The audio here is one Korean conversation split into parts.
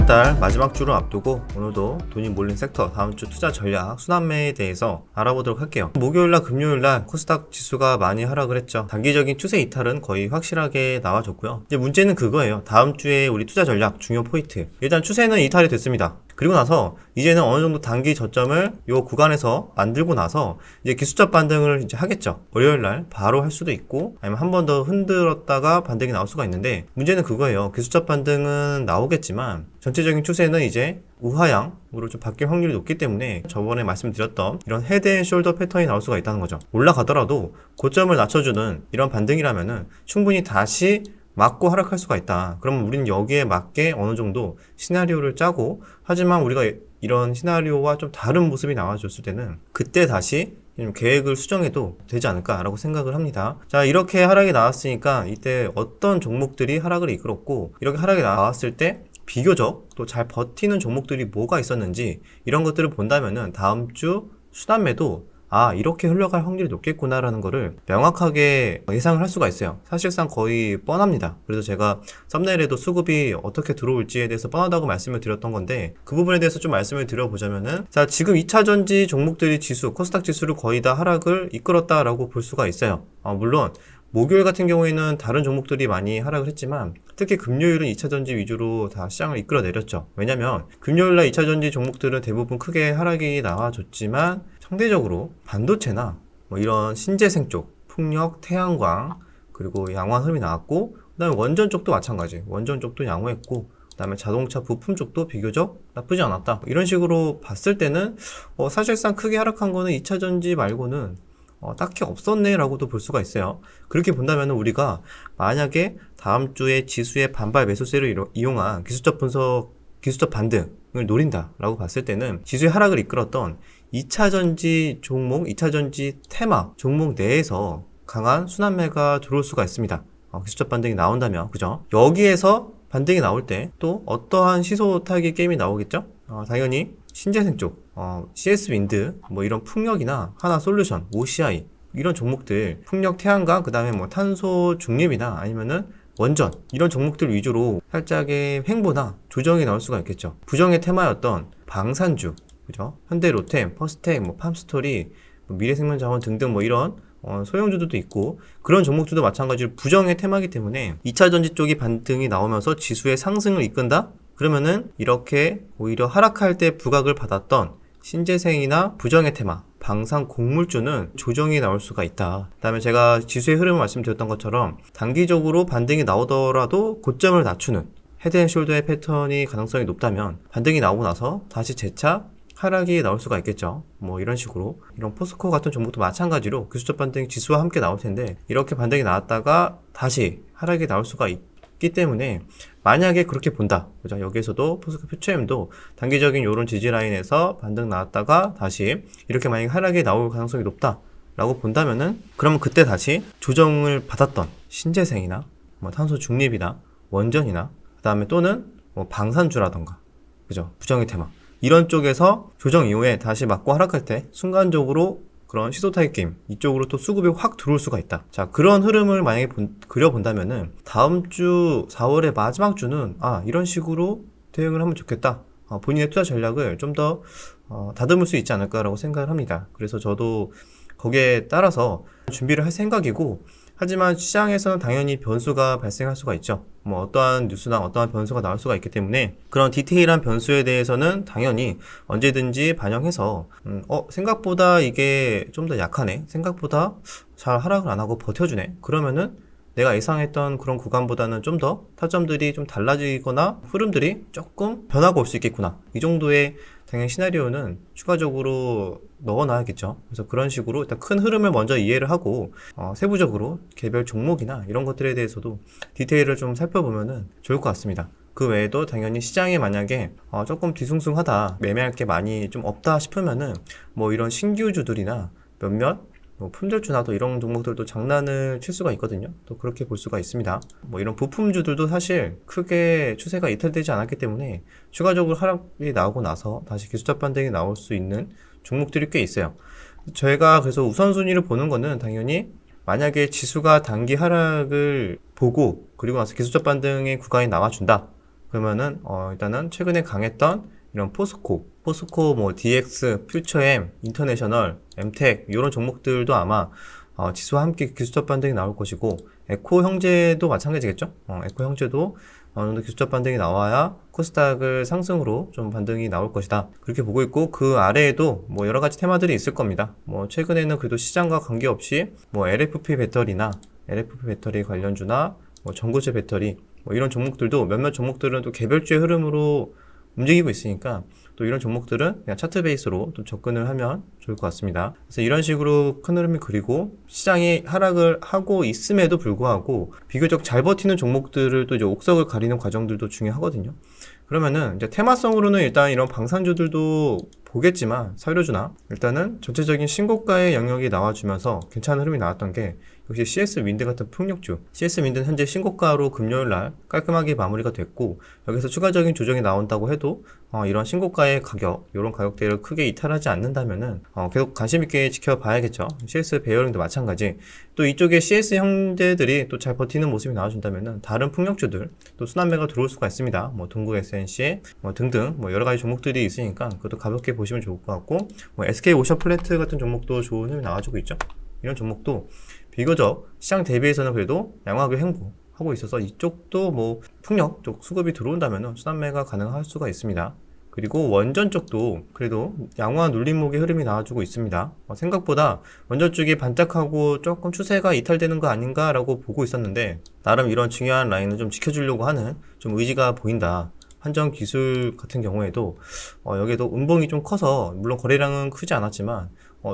12월 마지막 주를 앞두고 오늘도 돈이 몰린 섹터 다음 주 투자 전략 순환매에 대해서 알아보도록 할게요. 목요일날 금요일날 코스닥 지수가 많이 하락을 했죠. 단기적인 추세 이탈은 거의 확실하게 나와줬고요. 이제 문제는 그거예요. 다음 주에 우리 투자 전략 중요 포인트. 일단 추세는 이탈이 됐습니다. 그리고 나서 이제는 어느 정도 단기 저점을 이 구간에서 만들고 나서 이제 기술적 반등을 이제 하겠죠. 월요일 날 바로 할 수도 있고 아니면 한 번 더 흔들었다가 반등이 나올 수가 있는데 문제는 그거예요. 기술적 반등은 나오겠지만 전체적인 추세는 이제 우하향으로 좀 바뀔 확률이 높기 때문에 저번에 말씀드렸던 이런 헤드앤숄더 패턴이 나올 수가 있다는 거죠. 올라가더라도 고점을 낮춰주는 이런 반등이라면은 충분히 다시 맞고 하락할 수가 있다. 그러면 우리는 여기에 맞게 어느 정도 시나리오를 짜고 하지만 우리가 이런 시나리오와 좀 다른 모습이 나와줬을 때는 그때 다시 계획을 수정해도 되지 않을까라고 생각을 합니다. 자, 이렇게 하락이 나왔으니까 이때 어떤 종목들이 하락을 이끌었고 이렇게 하락이 나왔을 때 비교적 또 잘 버티는 종목들이 뭐가 있었는지 이런 것들을 본다면은 다음 주 순환매도 이렇게 흘러갈 확률이 높겠구나라는 거를 명확하게 예상을 할 수가 있어요. 사실상 거의 뻔합니다. 그래서 제가 썸네일에도 수급이 어떻게 들어올지에 대해서 뻔하다고 말씀을 드렸던 건데 그 부분에 대해서 좀 말씀을 드려보자면은 자, 지금 2차전지 종목들이 코스닥 지수를 거의 다 하락을 이끌었다라고 볼 수가 있어요. 물론 목요일 같은 경우에는 다른 종목들이 많이 하락을 했지만 특히 금요일은 2차전지 위주로 다 시장을 이끌어내렸죠. 왜냐면 금요일날 2차전지 종목들은 대부분 크게 하락이 나와줬지만 상대적으로 반도체나 뭐 이런 신재생 쪽, 풍력, 태양광 그리고 양호한 흐름이 나왔고 그 다음에 원전 쪽도 마찬가지. 원전 쪽도 양호했고 그 다음에 자동차 부품 쪽도 비교적 나쁘지 않았다. 이런 식으로 봤을 때는 사실상 크게 하락한 거는 2차전지 말고는 딱히 없었네 라고도 볼 수가 있어요. 그렇게 본다면 우리가 만약에 다음 주에 지수의 반발 매수세를 이용한 기술적 반등을 노린다 라고 봤을 때는 지수의 하락을 이끌었던 2차전지 종목, 2차전지 테마 종목 내에서 강한 순환매가 들어올 수가 있습니다. 기술적 반등이 나온다면, 그죠? 여기에서 반등이 나올 때 또 어떠한 시소 타기 게임이 나오겠죠? 당연히 신재생 쪽, CS 윈드, 뭐 이런 풍력이나 하나솔루션, OCI 이런 종목들, 풍력 태양광, 그 다음에 뭐 탄소 중립이나 아니면은 원전 이런 종목들 위주로 살짝의 횡보나 조정이 나올 수가 있겠죠. 부정의 테마였던 방산주, 그죠? 현대로템, 퍼스텍, 뭐 팜스토리, 뭐 미래생명자원 등등 뭐 이런 소형주들도 있고 그런 종목들도 마찬가지로 부정의 테마이기 때문에 2차전지 쪽이 반등이 나오면서 지수의 상승을 이끈다? 그러면은 이렇게 오히려 하락할 때 부각을 받았던 신재생이나 부정의 테마, 방산 곡물주는 조정이 나올 수가 있다. 그 다음에 제가 지수의 흐름을 말씀드렸던 것처럼 단기적으로 반등이 나오더라도 고점을 낮추는 헤드앤숄더의 패턴이 가능성이 높다면 반등이 나오고 나서 다시 재차 하락이 나올 수가 있겠죠. 뭐 이런 식으로 이런 포스코 같은 종목도 마찬가지로 기술적 반등이 지수와 함께 나올 텐데 이렇게 반등이 나왔다가 다시 하락이 나올 수가 있기 때문에 만약에 그렇게 본다. 그죠? 여기에서도 포스코 퓨처엠도 단기적인 이런 지지 라인에서 반등 나왔다가 다시 이렇게 만약에 하락이 나올 가능성이 높다. 라고 본다면은 그러면 그때 다시 조정을 받았던 신재생이나 뭐 탄소 중립이나 원전이나 그다음에 또는 뭐 방산주라던가 그죠? 부정의 테마 이런 쪽에서 조정 이후에 다시 맞고 하락할 때 순간적으로 그런 시도 타입 게임 이쪽으로 또 수급이 확 들어올 수가 있다. 자, 그런 흐름을 만약에 그려본다면은 다음 주 4월의 마지막 주는 이런 식으로 대응을 하면 좋겠다. 본인의 투자 전략을 좀 더 다듬을 수 있지 않을까라고 생각을 합니다. 그래서 저도 거기에 따라서 준비를 할 생각이고 하지만 시장에서는 당연히 변수가 발생할 수가 있죠. 뭐 어떠한 뉴스나 어떠한 변수가 나올 수가 있기 때문에 그런 디테일한 변수에 대해서는 당연히 언제든지 반영해서 생각보다 이게 좀 더 약하네. 생각보다 잘 하락을 안 하고 버텨주네. 그러면은 내가 예상했던 그런 구간보다는 좀 더 타점들이 좀 달라지거나 흐름들이 조금 변화가 올 수 있겠구나. 이 정도의 당연히 시나리오는 추가적으로 넣어놔야겠죠. 그래서 그런 식으로 일단 큰 흐름을 먼저 이해를 하고 세부적으로 개별 종목이나 이런 것들에 대해서도 디테일을 좀 살펴보면은 좋을 것 같습니다. 그 외에도 당연히 시장에 만약에 조금 뒤숭숭하다, 매매할 게 많이 좀 없다 싶으면은 뭐 이런 신규주들이나 몇몇 품절주나 또 이런 종목들도 장난을 칠 수가 있거든요. 또 그렇게 볼 수가 있습니다. 뭐 이런 부품주들도 사실 크게 추세가 이탈되지 않았기 때문에 추가적으로 하락이 나오고 나서 다시 기술적 반등이 나올 수 있는 종목들이 꽤 있어요. 저희가 그래서 우선순위를 보는 거는 당연히 만약에 지수가 단기 하락을 보고 그리고 나서 기술적 반등의 구간이 나와준다. 그러면은 일단은 최근에 강했던 이런 포스코 뭐 DX, 퓨처엠, 인터내셔널, 엠텍 이런 종목들도 아마 지수와 함께 기술적 반등이 나올 것이고, 에코 형제도 마찬가지겠죠? 에코 형제도 어느 정도 기술적 반등이 나와야 코스닥을 상승으로 좀 반등이 나올 것이다. 그렇게 보고 있고, 그 아래에도 뭐 여러 가지 테마들이 있을 겁니다. 뭐 최근에는 그래도 시장과 관계없이 뭐 LFP 배터리나 LFP 배터리 관련주나 뭐 전고체 배터리 뭐 이런 종목들도 몇몇 종목들은 또 개별주의 흐름으로 움직이고 있으니까 또 이런 종목들은 그냥 차트 베이스로 또 접근을 하면 좋을 것 같습니다. 그래서 이런 식으로 큰 흐름이 그리고 시장이 하락을 하고 있음에도 불구하고 비교적 잘 버티는 종목들을 또 이제 옥석을 가리는 과정들도 중요하거든요. 그러면은 이제 테마성으로는 일단 이런 방산주들도 보겠지만 사료주나 일단은 전체적인 신고가의 영역이 나와주면서 괜찮은 흐름이 나왔던 게 역시 CS 윈드 같은 풍력주. CS 윈드는 현재 신고가로 금요일날 깔끔하게 마무리가 됐고, 여기서 추가적인 조정이 나온다고 해도 이런 신고가의 가격, 이런 가격대를 크게 이탈하지 않는다면은 계속 관심 있게 지켜봐야겠죠. CS 베어링도 마찬가지. 또 이쪽에 CS 형제들이 또 잘 버티는 모습이 나와준다면은 다른 풍력주들 또 순환매가 들어올 수가 있습니다. 뭐 동국 SNC 뭐 등등 뭐 여러 가지 종목들이 있으니까 그것도 가볍게 보시면 좋을 것 같고, 뭐 SK 오션 플랜트 같은 종목도 좋은 흐름이 나와주고 있죠. 이런 종목도 비교적 시장 대비해서는 그래도 양호하게 횡보하고 있어서 이쪽도 뭐 풍력 쪽 수급이 들어온다면 순환매가 가능할 수가 있습니다. 그리고 원전 쪽도 그래도 양호한 눌림목의 흐름이 나와주고 있습니다. 생각보다 원전 쪽이 반짝하고 조금 추세가 이탈되는 거 아닌가라고 보고 있었는데, 나름 이런 중요한 라인을 좀 지켜주려고 하는 좀 의지가 보인다. 한정 기술 같은 경우에도 여기에도 음봉이 좀 커서 물론 거래량은 크지 않았지만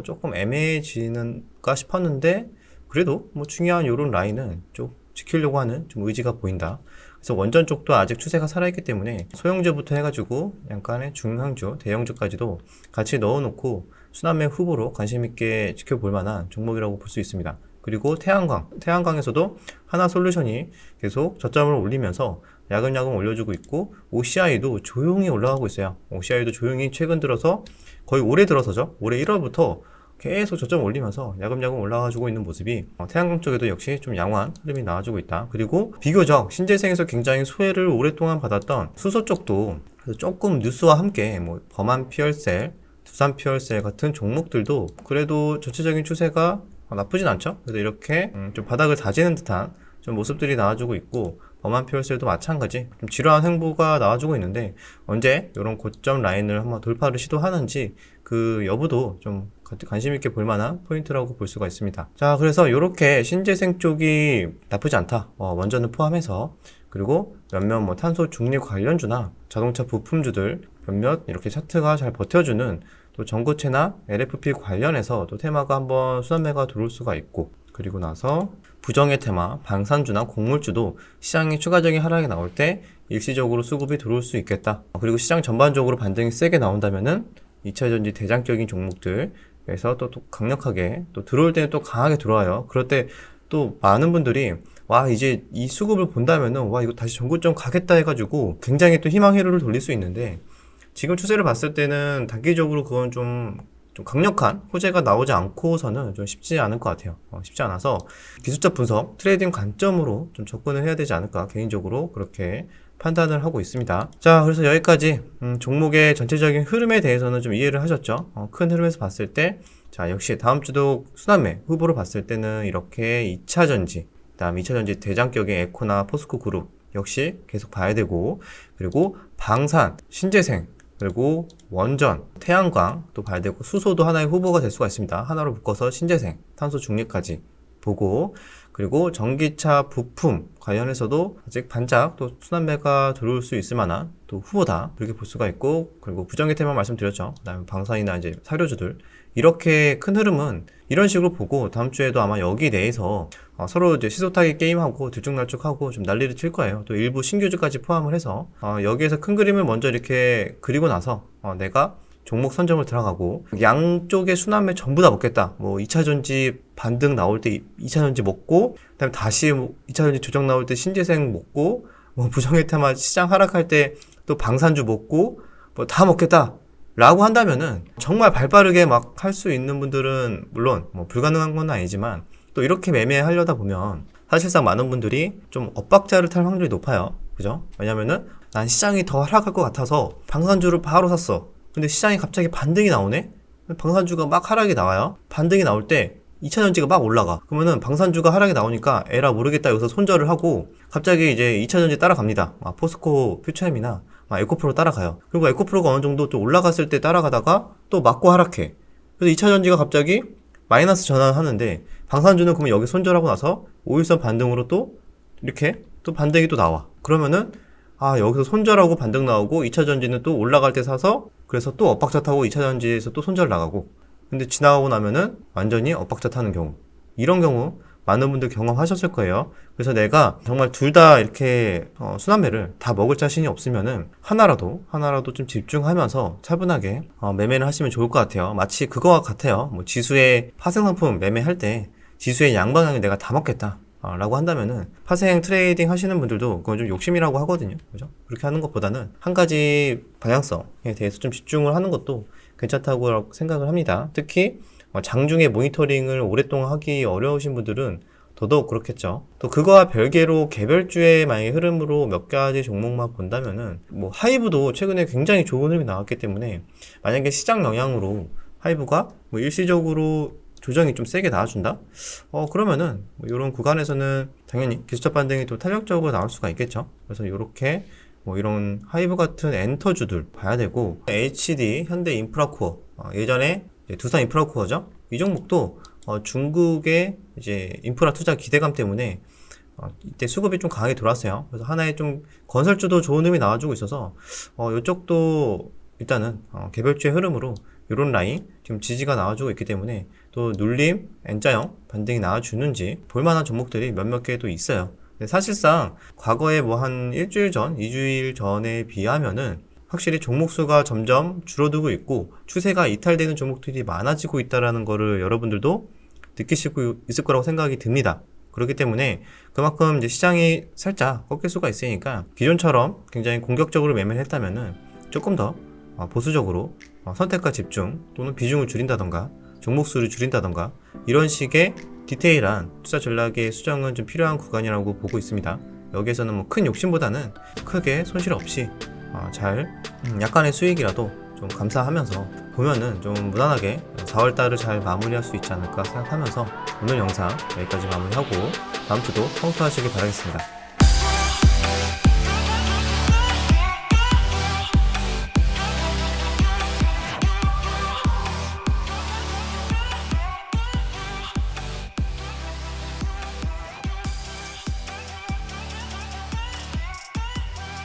조금 애매해지는가 싶었는데, 그래도 뭐 중요한 요런 라인은 좀 지키려고 하는 좀 의지가 보인다. 그래서 원전 쪽도 아직 추세가 살아있기 때문에 소형주부터 해가지고 약간의 중형주, 대형주까지도 같이 넣어놓고 순환매 후보로 관심있게 지켜볼 만한 종목이라고 볼 수 있습니다. 그리고 태양광에서도 하나솔루션이 계속 저점을 올리면서 야금야금 올려주고 있고, OCI도 조용히 올라가고 있어요. OCI도 조용히 최근 들어서 거의 올해 들어서죠. 올해 1월부터 계속 저점 올리면서 야금야금 올라가주고 있는 모습이 태양광 쪽에도 역시 좀 양호한 흐름이 나와주고 있다. 그리고 비교적 신재생에서 굉장히 소외를 오랫동안 받았던 수소 쪽도 조금 뉴스와 함께 뭐 범한 피열셀, 두산 피열셀 같은 종목들도 그래도 전체적인 추세가 나쁘진 않죠. 그래서 이렇게 좀 바닥을 다지는 듯한 좀 모습들이 나와주고 있고, 범한 피열셀도 마찬가지 좀 지루한 횡보가 나와주고 있는데 언제 이런 고점 라인을 한번 돌파를 시도하는지 그 여부도 좀 관심 있게 볼 만한 포인트라고 볼 수가 있습니다. 자, 그래서 이렇게 신재생 쪽이 나쁘지 않다. 원전을 포함해서, 그리고 몇몇 뭐 탄소 중립 관련주나 자동차 부품주들 몇몇 이렇게 차트가 잘 버텨주는 또 전고체나 LFP 관련해서 또 테마가 한번 순환매가 들어올 수가 있고, 그리고 나서 부정의 테마, 방산주나 곡물주도 시장이 추가적인 하락이 나올 때 일시적으로 수급이 들어올 수 있겠다. 그리고 시장 전반적으로 반등이 세게 나온다면은 2차전지 대장격인 종목들에서 또 강력하게 또 들어올 때는 또 강하게 들어와요. 그럴 때 또 많은 분들이 와, 이제 이 수급을 본다면은 와, 이거 다시 전고점 가겠다 해가지고 굉장히 또 희망 회로를 돌릴 수 있는데, 지금 추세를 봤을 때는 단기적으로 그건 좀 강력한 호재가 나오지 않고서는 좀 쉽지 않을 것 같아요. 쉽지 않아서 기술적 분석, 트레이딩 관점으로 좀 접근을 해야 되지 않을까, 개인적으로 그렇게 판단을 하고 있습니다. 자, 그래서 여기까지 종목의 전체적인 흐름에 대해서는 좀 이해를 하셨죠? 큰 흐름에서 봤을 때, 자, 역시 다음 주도 순환매 후보로 봤을 때는 이렇게 2차전지, 그다음 2차전지 대장격인 에코나 포스코 그룹 역시 계속 봐야 되고, 그리고 방산, 신재생, 그리고 원전, 태양광 또 봐야 되고, 수소도 하나의 후보가 될 수가 있습니다. 하나로 묶어서 신재생, 탄소 중립까지 보고, 그리고 전기차 부품 관련해서도 아직 반짝 또 순환매가 들어올 수 있을 만한 또 후보다, 이렇게 볼 수가 있고, 그리고 부정의 테마 말씀드렸죠. 그다음에 방산이나 이제 사료주들, 이렇게 큰 흐름은 이런 식으로 보고 다음 주에도 아마 여기 내에서 서로 이제 시소타기 게임하고 들쭉날쭉하고 좀 난리를 칠 거예요. 또 일부 신규주까지 포함을 해서 여기에서 큰 그림을 먼저 이렇게 그리고 나서 내가 종목 선점을 들어가고 양쪽의 순환매 전부 다 먹겠다. 뭐 2차전지 반등 나올 때 2차전지 먹고, 그다음에 다시 2차전지 조정 나올 때 신재생 먹고, 뭐 부정의 테마 시장 하락할 때 또 방산주 먹고, 뭐 다 먹겠다 라고 한다면은 정말 발빠르게 막 할 수 있는 분들은 물론 뭐 불가능한 건 아니지만, 또 이렇게 매매하려다 보면 사실상 많은 분들이 좀 엇박자를 탈 확률이 높아요. 그죠? 왜냐면은 난 시장이 더 하락할 것 같아서 방산주를 바로 샀어. 근데 시장이 갑자기 반등이 나오네? 방산주가 막 하락이 나와요. 반등이 나올 때 2차전지가 막 올라가. 그러면은 방산주가 하락이 나오니까 에라 모르겠다 여기서 손절을 하고 갑자기 이제 2차전지 따라갑니다. 포스코 퓨처엠이나 에코프로 따라가요. 그리고 에코프로가 어느 정도 좀 올라갔을 때 따라가다가 또 맞고 하락해. 그래서 2차전지가 갑자기 마이너스 전환하는데 방산주는 그러면 여기 손절하고 나서 5일선 반등으로 또 이렇게 또 반등이 또 나와. 그러면은 여기서 손절하고 반등 나오고 2차전지는 또 올라갈 때 사서 그래서 또 엇박자 타고 2차전지에서 또 손절 나가고 근데 지나가고 나면은 완전히 엇박자 타는 경우 이런 경우 많은 분들 경험하셨을 거예요. 그래서 내가 정말 둘 다 이렇게 순환매를 다 먹을 자신이 없으면은 하나라도 좀 집중하면서 차분하게 매매를 하시면 좋을 것 같아요. 마치 그거와 같아요. 뭐 지수의 파생상품 매매할 때 지수의 양방향을 내가 다 먹겠다 라고 한다면은 파생 트레이딩 하시는 분들도 그건 좀 욕심이라고 하거든요. 그죠? 그렇게 하는 것보다는 한 가지 방향성에 대해서 좀 집중을 하는 것도 괜찮다고 생각을 합니다. 특히 장중에 모니터링을 오랫동안 하기 어려우신 분들은 더더욱 그렇겠죠. 또 그거와 별개로 개별주의 만약에 흐름으로 몇 가지 종목만 본다면은 뭐 하이브도 최근에 굉장히 좋은 흐름이 나왔기 때문에 만약에 시장 영향으로 하이브가 뭐 일시적으로 조정이 좀 세게 나와준다? 그러면은 뭐 이런 구간에서는 당연히 기술적 반등이 또 탄력적으로 나올 수가 있겠죠. 그래서 이렇게 뭐 이런 하이브 같은 엔터주들 봐야 되고 HD 현대인프라코어 예전에 두산 인프라코어죠. 이 종목도 중국의 이제 인프라 투자 기대감 때문에 이때 수급이 좀 강하게 들어왔어요. 그래서 하나의 좀 건설주도 좋은 흐름이 나와주고 있어서 이쪽도 일단은 개별주의 흐름으로 이런 라인 지금 지지가 나와주고 있기 때문에 또 눌림, N자형 반등이 나와주는지 볼만한 종목들이 몇몇 개도 있어요. 근데 사실상 과거에 뭐 한 일주일 전, 2주일 전에 비하면은 확실히 종목 수가 점점 줄어들고 있고 추세가 이탈되는 종목들이 많아지고 있다라는 거를 여러분들도 느끼시고 있을 거라고 생각이 듭니다. 그렇기 때문에 그만큼 이제 시장이 살짝 꺾일 수가 있으니까 기존처럼 굉장히 공격적으로 매매를 했다면은 조금 더 보수적으로 선택과 집중 또는 비중을 줄인다던가 종목 수를 줄인다던가 이런 식의 디테일한 투자 전략의 수정은 좀 필요한 구간이라고 보고 있습니다. 여기에서는 뭐 큰 욕심보다는 크게 손실 없이 잘 약간의 수익이라도 좀 감사하면서 보면은 좀 무난하게 4월달을 잘 마무리할 수 있지 않을까 생각하면서 오늘 영상 여기까지 마무리하고 다음 주도 성투하시길 바라겠습니다.